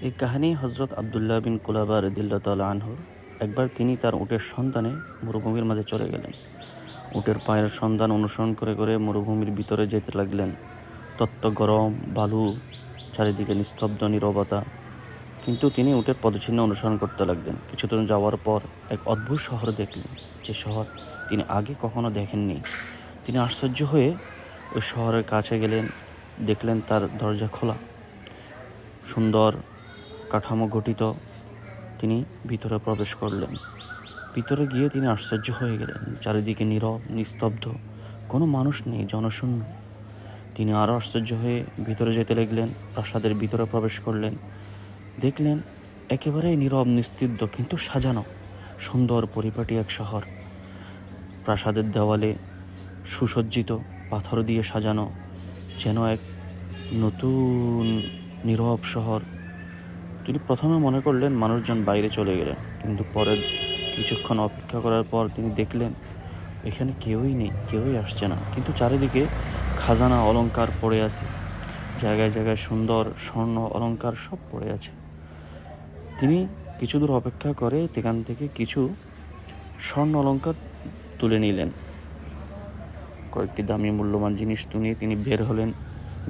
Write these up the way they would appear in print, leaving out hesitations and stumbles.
এই কাহিনী হজরত আবদুল্লাহ বিন কুলাবা রাদিয়াল্লাহু তাআলা আনহুর। একবার তিনি তার উটের সন্ধানে মরুভূমির মাঝে চলে গেলেন। উটের পায়ের সন্ধান অনুসরণ করে করে মরুভূমির ভিতরে যেতে লাগলেন। তপ্ত গরম বালু, চারিদিকে নিস্তব্ধ নীরবতা, কিন্তু তিনি উটের পদচিহ্ন অনুসরণ করতে লাগলেন। কিছুদিন যাওয়ার পর এক অদ্ভুত শহর দেখলেন, যে শহর তিনি আগে কখনো দেখেননি। তিনি আশ্চর্য হয়ে ওই শহরের কাছে গেলেন। দেখলেন তার দরজা খোলা, সুন্দর কাঠামো গঠিত। তিনি ভিতরে প্রবেশ করলেন। ভিতরে গিয়ে তিনি আশ্চর্য হয়ে গেলেন। চারিদিকে নীরব, নিস্তব্ধ, কোনো মানুষ নেই, জনশূন্য। তিনি আরও আশ্চর্য হয়ে ভিতরে যেতে লাগলেন। প্রাসাদের ভিতরে প্রবেশ করলেন। দেখলেন একেবারে নীরব, নিস্তব্ধ, কিন্তু সাজানো, সুন্দর পরিপাটি এক শহর। প্রাসাদের দেওয়ালে সুসজ্জিত, পাথর দিয়ে সাজানো, যেন এক নতুন নীরব শহর। তিনি প্রথমে মনে করলেন মানুষজন বাইরে চলে গেলেন, কিন্তু পরে কিছুক্ষণ অপেক্ষা করার পর তিনি দেখলেন এখানে কেউই নেই, কেউই আসছে না, কিন্তু চারিদিকে খাজানা অলংকার পড়ে আছে। জায়গায় জায়গায় সুন্দর স্বর্ণ অলংকার সব পড়ে আছে। তিনি কিছু দূর অপেক্ষা করে সেখান থেকে কিছু স্বর্ণ অলংকার তুলে নিলেন। কয়েকটি দামি মূল্যবান জিনিস নিয়ে তিনি বের হলেন।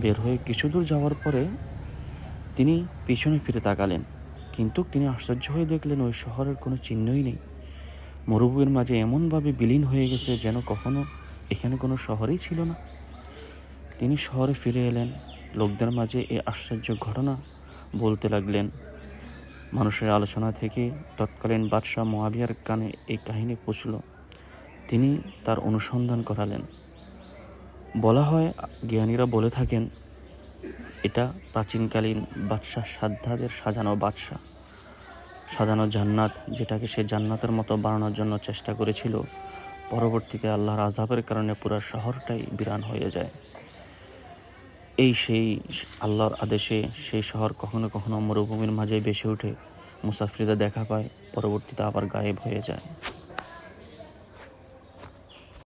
বের হয়ে কিছু দূর যাওয়ার পরে তিনি পিছনে ফিরে তাকালেন, কিন্তু তিনি আশ্চর্য হয়ে দেখলেন ওই শহরের কোনো চিহ্নই নেই। মরুভূমির মাঝে এমনভাবে বিলীন হয়ে গেছে যেন কখনো এখানে কোনো শহরই ছিল না। তিনি শহরে ফিরে এলেন। লোকদের মাঝে এই আশ্চর্য ঘটনা বলতে লাগলেন। মানুষের আলোচনা থেকে তৎকালীন বাদশাহ মুআবিয়ার কানে এই কাহিনী পৌঁছল। তিনি তার অনুসন্ধান করালেন। বলা হয়, জ্ঞানীরা বলে থাকেন, এটা প্রাচীনকালীন বাদশাহ সাদ্দাতের সাজানো জান্নাত, যেটাকে সে জান্নাতের মতো বানানোর জন্য চেষ্টা করেছিল। পরবর্তীতে আল্লাহর আযাবের কারণে পুরো শহরটাই বিরান হয়ে যায়। সেই আল্লাহর আদেশে সেই শহর কখনো কখনো মরুভূমির মাঝে ভেসে ওঠে, মুসাফিরদের দেখা পায়, পরবর্তীতে আবার গায়েব হয়ে যায়।